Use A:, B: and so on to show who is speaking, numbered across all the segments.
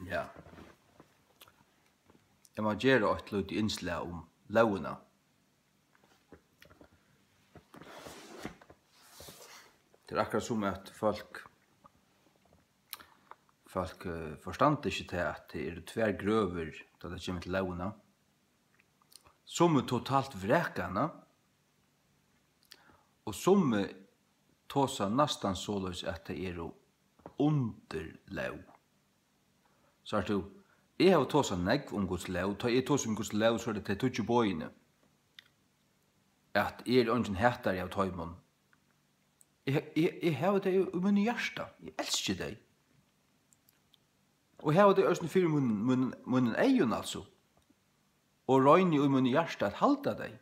A: Ja. Jeg må gjøre et lite innslag om lovene. Det akkurat som at folk forstand ikke til at det er tver grøver da det kommer til lovene. Som totalt vrekene, og som tåser nesten således at det er under lov. Så er det jo, jeg har tåset negv om Guds lov, da jeg tåser om Guds lov, så er det til tutsi bøyene. At jeg er ungen hættar av tøymon. Jeg har det jo i min hjärsta, jeg elsker deg. Og jeg har det også for munnen egen altså. Og røyne i min hjärsta at halda deg.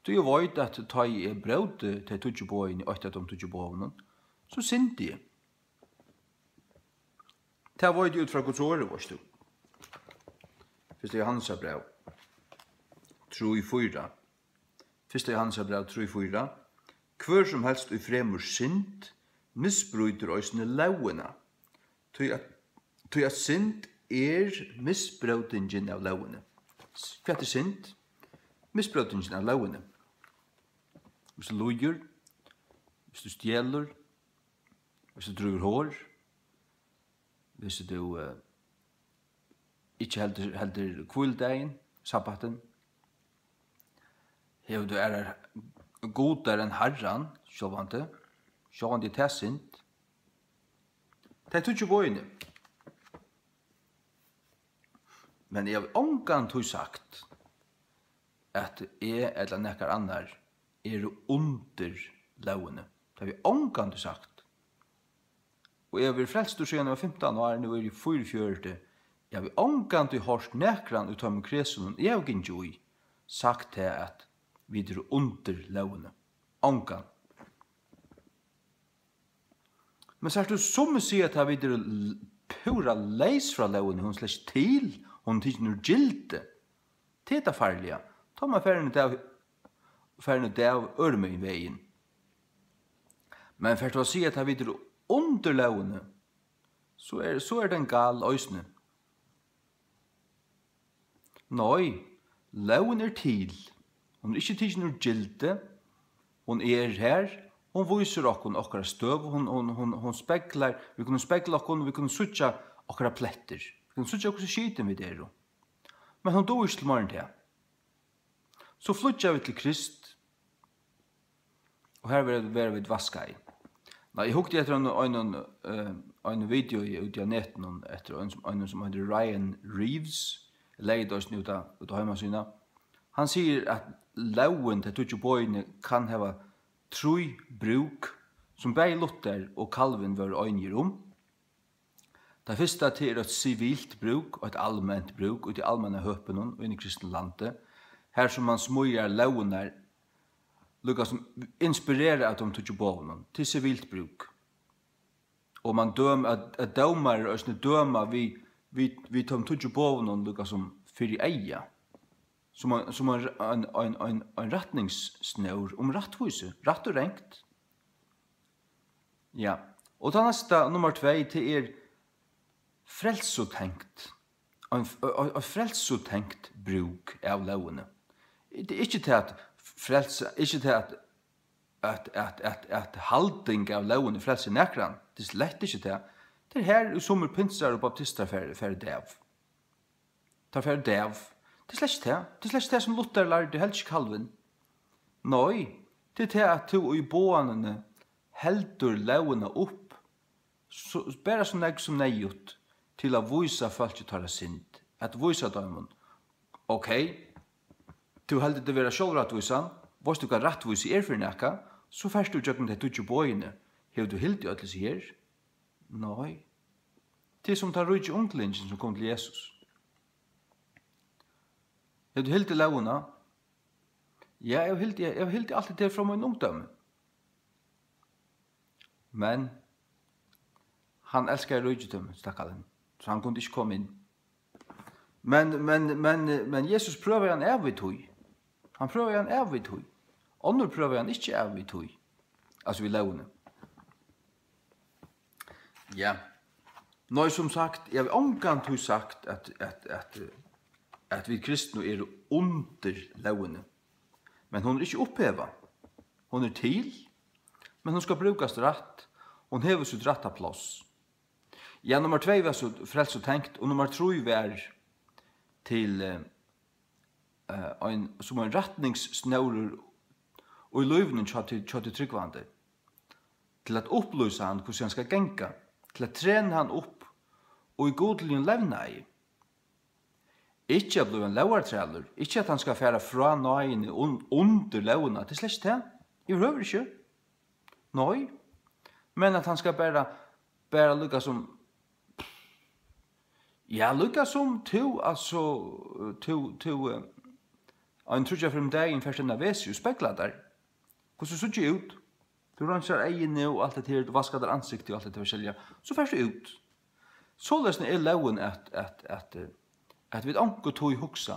A: Du jo vet at da jeg er brød til tutsi bøyene, og etter de tutsi bøyene, så synte jeg. Det var jo ut fra Guds åre, varst du. Første Johannes brev, 3:4. Første Johannes brev, 3:4. Hver som helst i fremur synd, misbryter òsne lovene. Tøy at synd er misbrøtingen av lovene. Hva er synd? Misbrøtingen av lovene. Hvis du luger, hvis du stjeler, hvis du druger hår, hvis du ikke helder kvildegn, sabbaten, hev du er godere enn herran, sjåvante til sint. Det er ikke bøyene. Men jeg har omgang sagt at jeg eller nekkar annar er under lovene. Det har vi omgang sagt. Og jeg vil frelst du siden jeg var 15 år, nå er jeg 44. Jeg vil omgang til hårst nekran ut av min kresun, jeg har ikke sagt til at vi er under lovene. Omgang. Men så er det som sier at vi er pura leis fra lovene, hun slett til, hun tykker noe gilde. Det er farlige. Ta meg færne av ørme i veien. Men for å si at vi er under lovene, så er den gal øysene. Nei, loven er til. Hun er ikke til noe gilde. Hun er her. Hun viser okkara støv. Hun spekler. Vi kunne spekle okkara, vi kunne sutja okkara pletter. Vi kunne sutja okkara skiten vi der. Men hun dog ikke til morgen til. Så flytja vi til Krist. Og her var vi et vaska i. Nei, jeg hukte etter en video ut av netten etter en som heter Ryan Reeves. Jeg leide oss ut av heimasyna. Han sier at loven til tutsi bøyene kan hava 3 bruk som bei Luther og Calvin var øynir om. Det første er et civilt bruk og et allment bruk ut i allmenne høpen og i kristne landet. Her som man smøyer loven er lukka som inspirerer at de tutsi bøyene til civilt bruk. Og man dømer og dømer vi tar tutsi bøyene lukka som fyrir eia. Som en retningssnør om rattvise, rett og rengt. Ja, og det neste, nummer 2, det er frelsotenkt. En frelsotenkt bruk av lovene. Det er ikke til at frelse, ikke til at halding av lovene frelse nekran. Det er slett ikke til. Det er her som pinsar og baptister for dev. Det er for dev. Det er slett det. Det er slett det som Luther lærte, helst ikke Calvin. Nei, det er det at du i bånene heldur lovene opp, bare som nek som nejut, til å vise folk til å ta synd. At vise dem, ok, du heldur det være sjålrettvisan, hvis du kan rettvise for nekka, så først du tjøkken til tutsi bøyene, har du hildt i ødels her? Nei. Det er som tar rujt i unglingen som kom til Jesus. Er du helt i lovene? Ja, jeg har helt alltid det fra min ungdom. Men han elsker rujtum, stakkaren, så han kunne ikke komme inn. Men Jesus prøver han av i tog. Han prøver han av i tog. Andre prøver han ikke av i tog. Altså vi lovene. Ja. Nå som sagt, jeg har omgant sagt at vi kristne er under lovene. Men hon er ikke oppheva. Hon er til, men hon skal brukast rett. Hon hever sitt retta plass. Ja, nummer 2 var så frelst og tenkt, og nummer 3 var til som en retningssnører og i løyvnen kjøtt til tryggvande. Til at opplyse han hvordan han skal genka, til at trene han opp og i godelig levna i. Ikke at bli en lauartræler, ikke at han skal fære fra nøyene under launa, det er slett det. Jeg behøver ikke. Nei. Men at han skal bare lukka som lukka som to, altså en trudja frem deg en først enn vesi og spekla der. Hvordan så ikke ut? Du rannsar egene og alt det her, du vaskar der ansiktet og alt det forskjellige. Så først det ut. Så løsne er lauen at vi anker tog i hoksa.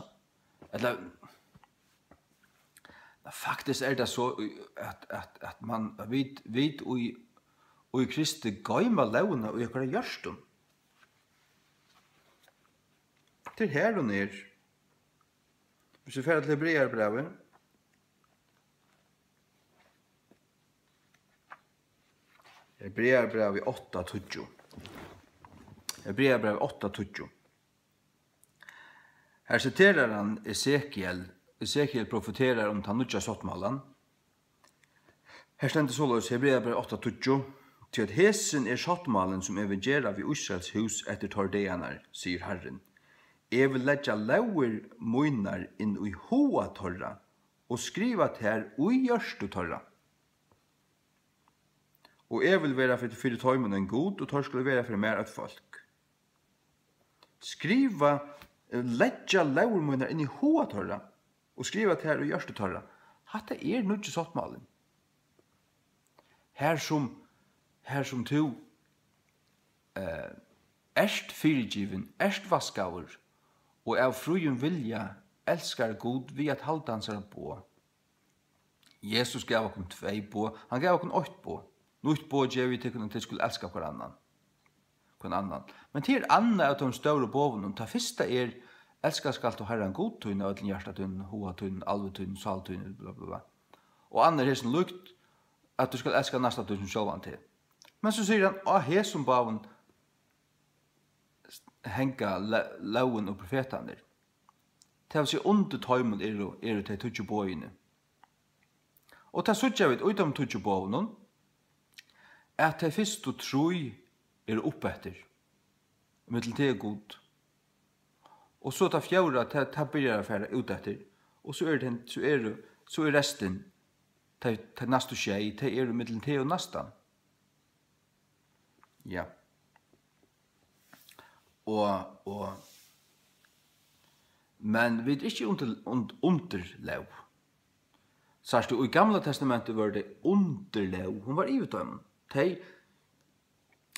A: Eller faktisk er det så at man vet og i Kristi gaima launa og ikkara hjørstum. Til her og ned. Hvis vi færre til Hebreerbrevet. Hebreerbrevet 8:20. Hebreerbrevet 8:20. Her citerar han Esekiel. Esekiel profeterar om den nudja sottmalan. Her stendur såleis Hebreerbrevet 8:20. Til at hesen er sottmalen som evangera vi Israels hus etter tordeanar, sier Herren. Jeg vil letja lauer moinar inn i hoa torra, og skriva ter ui gjørstu torra. Og jeg vil være for tøymen en god, og tor skulle være for mer et folk. Skriva, letja lauer moinar inn i hoa torra, og skriva ter ui gjørstu torra. Hatta er nudje sottmalen. Her som to erst fyrirgiven, erst vaskaur, og av frujum vilja elskar God vi at halda hans er på. Jesus gav okkom 2 på, han gav okkom 8 på. Nutt på gjev vi til at skulle elska hver annan. Men til anna av de større boven, ta fyrsta er elskar skalt og herran god tøyne, ødlen hjertatøyne, hoatøyne, alvetøyne, saltøyne, bla bla bla. Og anna er hesen lukt at du skal elska næsta tøyne sjálvan til. Men så sier han, hesen boven henga lauen og profetaner. Det vil si under tøymen er det til bøyene. Og ta suttja vid utom bøyene, at det fyrst og troi er oppetter, mittel til god. Og så ta fjæra, ta byrjar affæra utetter, og så er resten, ta nastu skjei, ta er mittel til og nastan. Ja. Men vi er ikke under lov. Særst i Gamla testamentet var det under lov. Hun var i utøymen.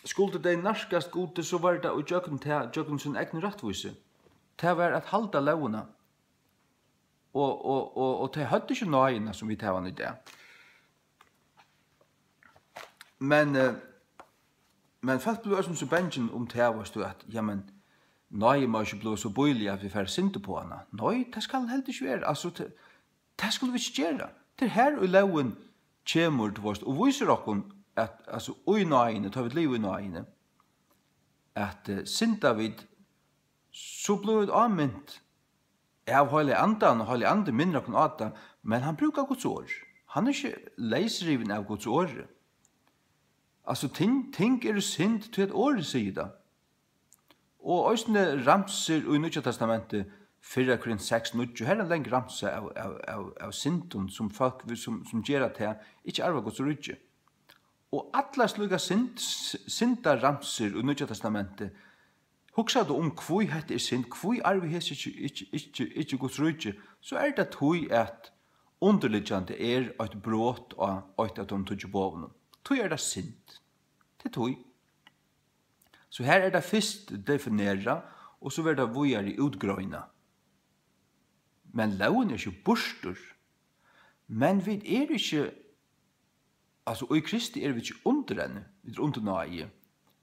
A: Skulle de narskast gode, så var det å gjøkken sin egen rettvise. Det var at halda lovene. Og det hadde ikke nøyene som vi tar i det. Men folk ble som så bengen om det var stod at, ja, men nei, må ikke bli så bøylig at vi får synte på henne. Nei, det skal helt ikke være. Altså, det skulle vi ikke gjøre. Det her og loven kommer til oss, og viser dere at, altså, i nøyene, tar vi et liv i nøyene, at synte vi, så ble det anvendt av Heilig Andan, og Heilig Ande minner dere av det, men han bruker Guds ord. Han er ikke leisriven av Guds ord. Altså, ting er synd til et år sida. Og òsne ramser i Nutja Testamentet, 4 Korint 6, Nutja, her er lenge ramser av synden som folk som gjør at det ikke arva Guds rydde. Og alle sluga synda ramser i Nutja Testamentet, hugsa du om hvor hette er synd, hvor arva hese ikke Guds rydde, så er det tog at underliggjande er et brot og et av de tog bovene. Tog er det synd. Det tog. Så her er det først definera, og så er det vujar i utgrøyna. Men loven er ikke borster. Men vi er ikke, altså, og i Kristi er vi ikke under henne. Vi er under nøye.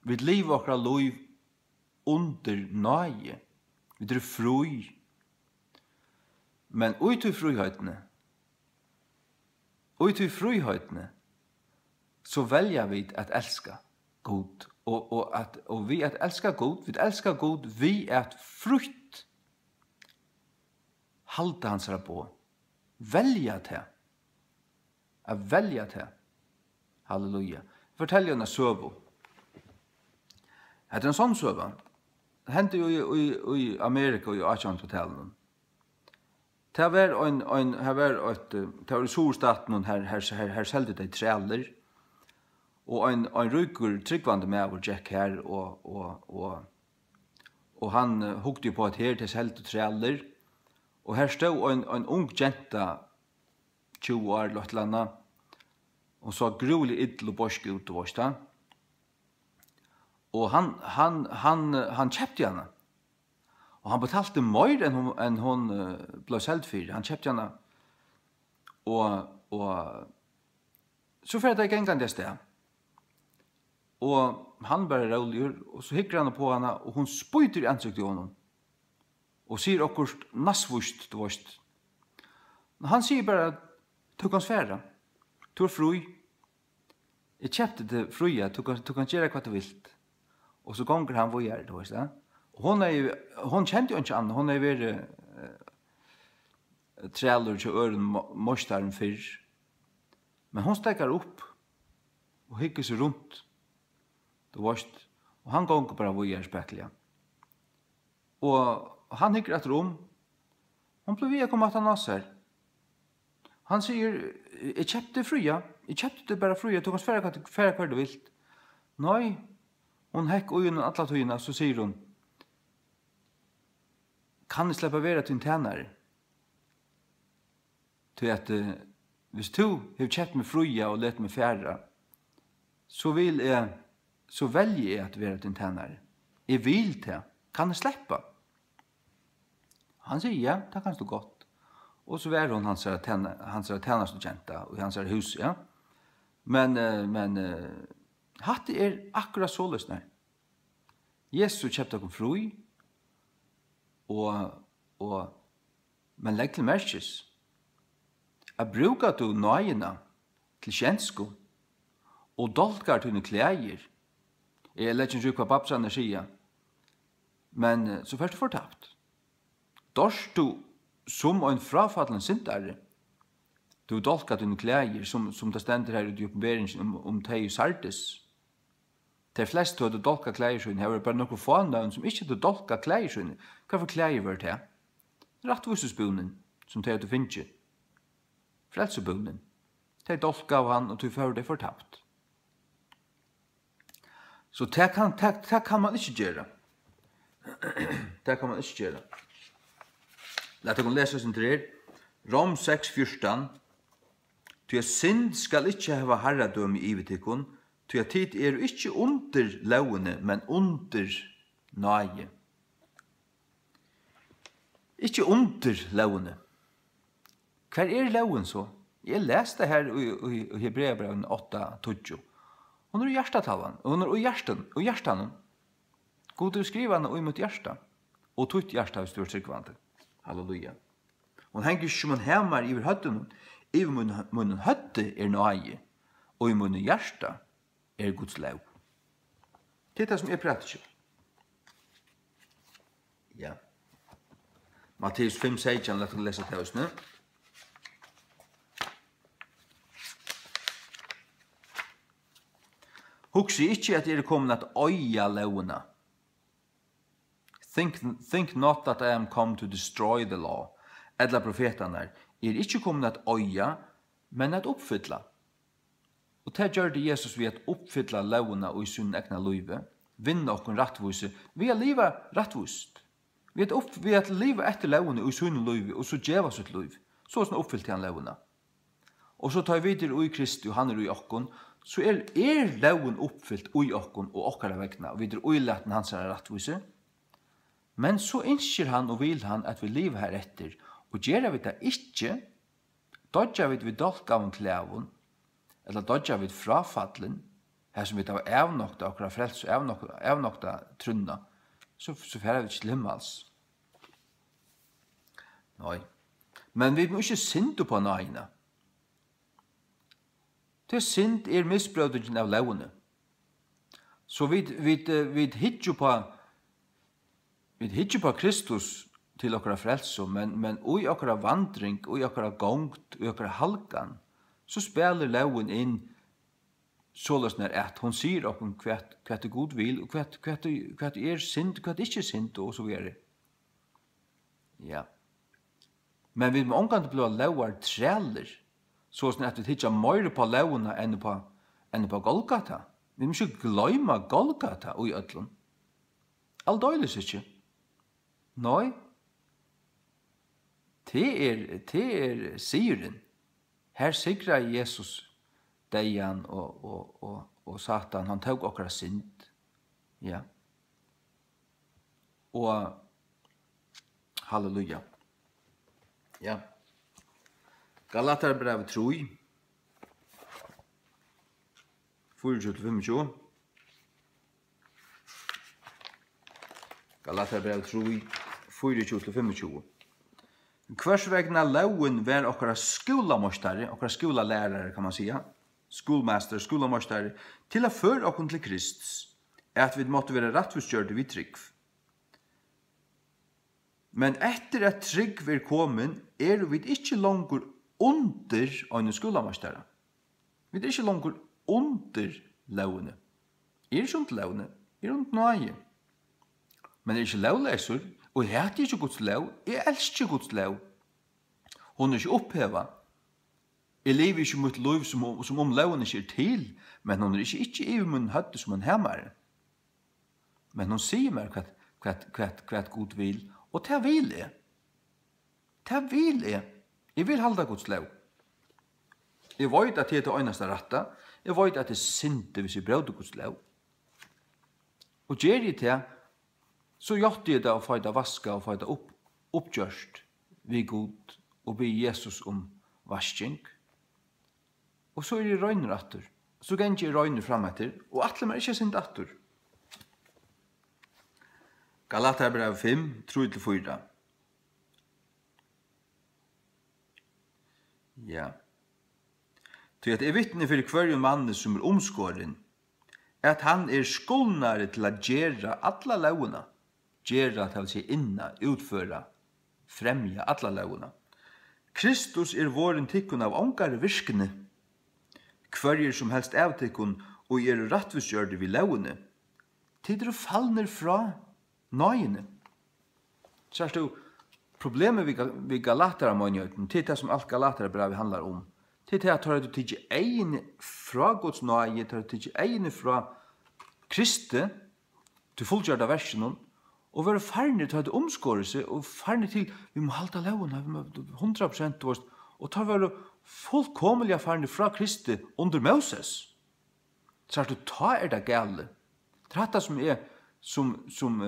A: Vi lever akkurat lov under nøye. Vi fri. Men ut i frihøytene, så velger vi at elska God. Og vi at elska God, vi elskar God, vi at frukt halda hans på. Velja til. At velja til. Halleluja. Fortell jo en søvo. Det en sånn søvo. Det hendte jo i Amerika og i 1800-tallet. Det var i Solstaten her selte de treller, og en ryker tryggvande med over Jack her, og han hukte jo på at her til selte treller, og her stod en ung jenta, 20 år, Lottlanda, og så grulig idel og borsk ut og vorsta. Og han kjøpte henne. Og han betalte mer enn hun ble selv for. Han kjøpte henne. Og så fyrir det gengande det sted. Og han bare rolig, og så hikker han på henne, og hun spyter i ansiktet i honom. Og sier akkurat nassvust, du vorst. Han sier bare, du kan svære. Du fri. Jeg kjøpte det fria, du kan gjøre hva du vilt. Og så gonger han hvor gjør det, du vorst. Hon kjente jo ikke annet, hun vært treller til øren morstaren fyrr. Men hon stekker opp og hikker seg rundt. Det vorst. Og han gonger bare hvor gjør spekkelige. Og han hikker etter Hon ble via komme at han også her. Han sier, jeg kjøpte fria. Jeg kjøpte det bare fria. Du kan fære hva du vilt. Nei, hon hekk og gjennom alle tøyene, så sier hun, kan jeg slippe være til en tjenere? Til at hvis du har kjøpt meg fria og lett meg fære, så velger jeg at være til en tjenere. Jeg vil til. Kan jeg slippe? Han sier, ja, det kan du godt. Og så var hun hans tjenerstudenta og hans hus, ja. Men hatt akkurat så løsner. Jesus kjøpte dere fri, men legg til merkes. Jeg bruker du nøyene til kjensko, og dolkar til klæger. Jeg legger ikke hva babsene sier, men så først du fortapt. Dors du som en frafallen syndare, du dolkar til klæger, som det stender her i oppenberingen om teg sardes. De fleste hadde dolka klægersøyne, her var bare noen få navn som ikke hadde dolka klægersøyne. Hva for klæger var det? Rattvusesbunnen, som de hadde finnet. Frelsebunnen. De dolka av han, og de fører det fortapt. Så det kan man ikke gjøre. Det kan man ikke gjøre. Lad oss lese sin til Rom 6:14. Ty synd skal ikke hava herradømme i vitikon, ty at tid ikke under lovene, men under nøye. Ikke under lovene. Hva loven så? Jeg leste her i Hebreabrevet 8:20. Hun i hjertetallen, og i hjertan. God skriver han mot hjertan, og tutt hjertan er stort tryggvande. Halleluja. Hun henger ikke som en hemmer i høtten, i munnen høtte nøye, og i munnen hjerta Guds lov. Det er det som prater ikke. Ja. Matteus 5:16, la oss lese til oss nå. Husk ikke at kommet at øya lovene. Think not that I am come to destroy the law. Edla profetene ikke kommet at øya, men at oppfylla. Og det gjør det Jesus ved at oppfylla lovene og i sin egna løyve, vinne okken rattvise, ved å liva rattvist. Ved at liva etter lovene og i sin løyve, og så djeva sitt løyv. Så som oppfyllte han lovene. Og så tar vi videre i Kristi, og han i okken, så loven oppfyllt i okken og okkara vegna, og videre i laten hans rattvise. Men så innskjer han og vil han at vi lever her etter, og gjør vi det ikke, dodger vi dolka av en klæven, eller dodger vi frafallen, her som vi tar avnokta okra frels og avnokta trunna, så færer vi ikke til himmels. Nei. Men vi må ikke synde på nøyene. Til synd misbrødingen av lovene. Så vi hittar på Kristus til okkara frelse, men i okkara vandring, i okkara gongt, i okkara halkan, så spelar loven inn således at hon sier okkur hva god vil, og hva synd, hva ikke synd, og så videre. Ja. Men vi må omgående bli lovar træler, sånn at vi hittar mer på lovene enn på Golgata. Vi må ikke gløyma Golgata i ødlun. Aldøyles ikke. Nei. Det siren. Her sikrar Jesus deian og Satan, han tog okkara synd. Ja. Og halleluja. Ja. Galaterbrevet 3. 24-25. Galaterbrevet 3. 24-25. Hvers vegna loven var okkara skolamostare, okkara skolalærare kan man säga, schoolmaster, skolamostare, til å føre okkon til Kristus, at vi måtte være rettforstgjørte vid trygg. Men etter at trygg er kommet, vi ikke langer under en skolamostare. Vi ikke langer under lovene. Ikke under lovene, under nøye. Men ikke lovleser, og jeg heter ikke Guds lov, jeg elsker Guds lov. Hun ikke oppheva. Jeg lever ikke mot lov som om loven ikke til, men hun ikke i min høtte som en hemmere. Men hun sier meg hva Gud vil, og det vil jeg. Det vil jeg. Jeg vil halda Guds lov. Jeg vet at det er det eneste rette. Jeg vet at det er sinte hvis jeg brød Guds lov. Og gjør jeg det, så gjør jeg det å få det vaska og få det oppgjørst ved Gud og be Jesus om vasking. Og så det røyner atter. Så kan jeg røyner frem etter, og atle meg ikke sint atter. Galaterbrevet 5, 3-4. Ja. Til at jeg vittner for hver mann som omskåren, at han skuldnare til å gjøre alle lovene. Gjøre til å si inna, utføre, fremja alle lovene. Kristus våren tikkun av ångare virkene. Hver som helst av tikkun og rettvisgjørde vi lovene. Tidder fallner fra nøyene. Så du, problemet vi Galatara månjøten, til det som alt Galatara brevet handlar om, til det at du tidder egin fra Guds nøye, til du tidder egin fra Kristi, til fullgjørda versen, og være farne til å omskåre seg, og farne til, vi må halda lovene, vi må 100% og ta være fullkomelig farne fra Kristi under Moses. Så du ta det gale. Det er det som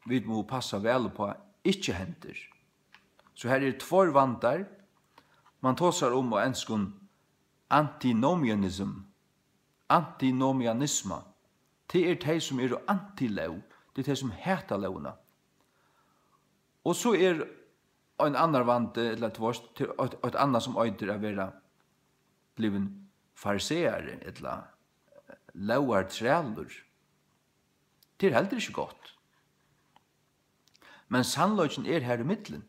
A: vi må passa vel på, ikke henter. Så her två vantar. Man tåsar om og enskun antinomianism. Antinomianisma. Det de som antilov. Det de som heter lovna. Og så en annan vant, eller et annan som øyder å være bliven fariseere, eller lovar træler. Det heller ikke godt. Men sannløgjen her i middelen.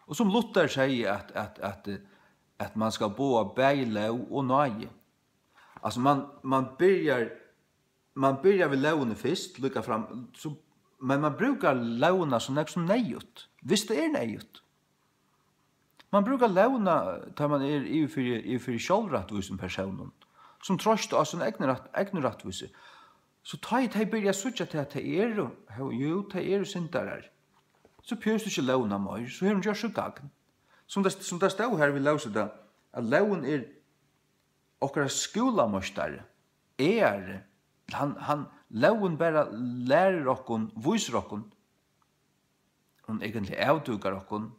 A: Og som Luther sier at man skal bo av bæglov og nøye. Altså man byrjar ved lovene først, lukka fram, men man brukar lovene som nøyut, hvis det nøyut. Man brukar lovene da man i for sjølvrattvisen personen, som trøst av sin egen rattvise. Så ta i det byrjar suttja til at det syndarar. Så pjøs du ikke lovene mer, så har hun gjør så gagn. Som det stod her vi løser det, at loven okkara skolamostare, loven bare lærer okkon, viser okkon, hun egentlig avdugar okkon,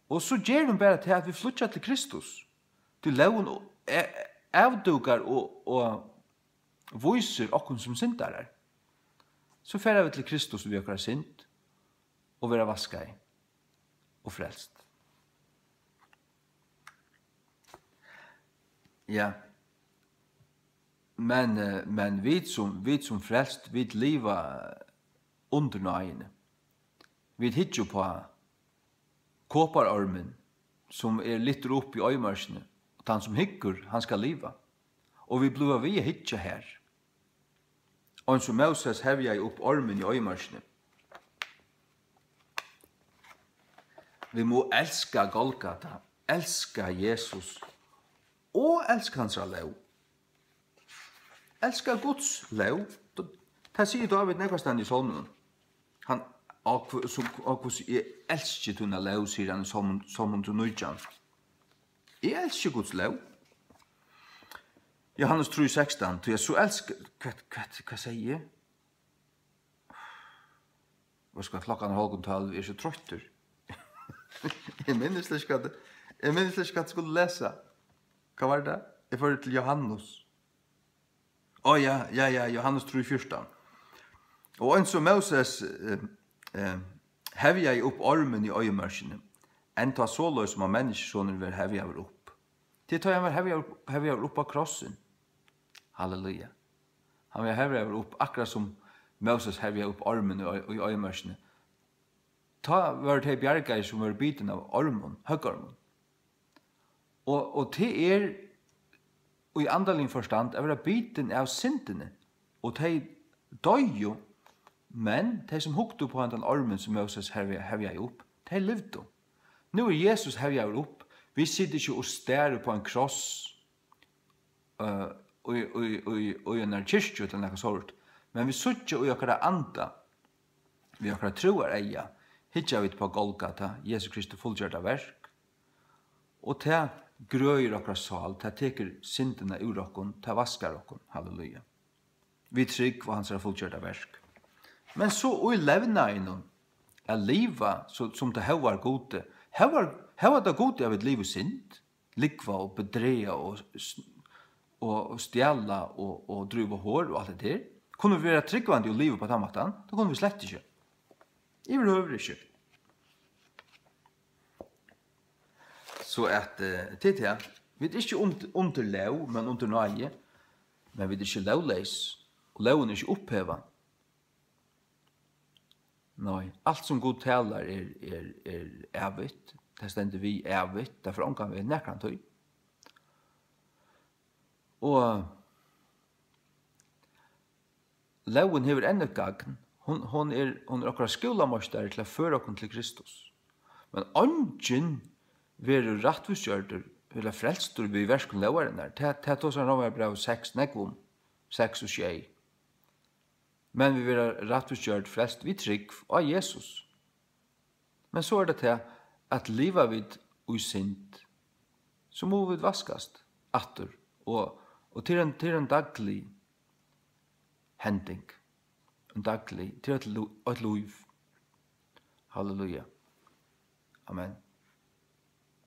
A: og så gjør hun bare til at vi flytter til Kristus. Til loven avdugar og viser okkon som syndarar. så færer vi til Kristus vi har synd, og være vasket og frelst. Ja, men vi som frelst, vi lever under nøyene. Vi hittar på kåparormen, som litt opp i øyemørsene, og han som hyggur, han skal liva. Og vi blir vi hittar her. Og som Moses hevja jeg opp ormen i øyemørsene. Vi må elska Golgata, elska Jesus, og elska hans lov. Elska Guds lov. Det sier David nekvastand i salmen. Han, og hvordan jeg elsker tunna lov, sier han i salmen til Nøyjan. Jeg elsker Guds lov. Johannes 3,16, til jeg så elsker, hva sier jeg? Hva skal klokken halvgånd tal, vi så trøtter. Jeg minnes ikke at jeg skulle lese. Hva var det? Jeg får det til Johannes. Ja, Johannes 3,14. Og en som Moses hevja jeg opp ormen i øyemørsene, enn ta så løs som av menneskesåner vil hevja jeg opp. Til tar han hevja jeg opp av krossen. Halleluja. Han vil hevja jeg opp akkurat som Moses hevja opp ormen i øyemørsene. Ta var det bjergei som var biten av ormen, høgormen. Og til og i andalinn forstand er vera biten av syndene, og de døy jo, men de som hukte på den ormen som Moses hevja opp, de levde. Nå Jesus hevja opp, vi sitter ikke og stærer på en kross og en kyrkje eller noe sånt, men vi sitter og gjør anda, vi gjør troer eia, hittar vi på Golgata, Jesus Kristus fullgjørda verk, og til grøyer okra sal, til teker syndene ur okkon, til vaskar okkon, halleluja. Vi trygg hva hans fullgjørda verk. Men så og levna innom, liva som det hevar gode, hevar det gode av et liv og synd, likva og bedreia og stjalla og druva hår og alt det der. Kunne vi være tryggvandi og livet på den måten, da kunne vi slett ikke. I vil høyre ikke. Så at til det, vi er ikke under lov, men under nøye, men vi er ikke lovleis, og loven er ikke oppheva. Nei, alt som god taler er evigt, det stender vi evigt, derfor omgang vi nekrant høy. Og loven hever enda gagn, hon er akkurat skolamorster til å føre oss til Kristus. Men ungen veru rattvisgjørter, eller frelstur vi verskun lovaren der. Det er tås han Romer brev 6, nekvom, 6 og 6. Men vi veru rattvisgjørt frelst vi trygg av Jesus. Men så er det til at liva vid ui synd, så må vi vaskast atter, og til en daglig hending, en daglig, til et liv. Halleluja. Amen.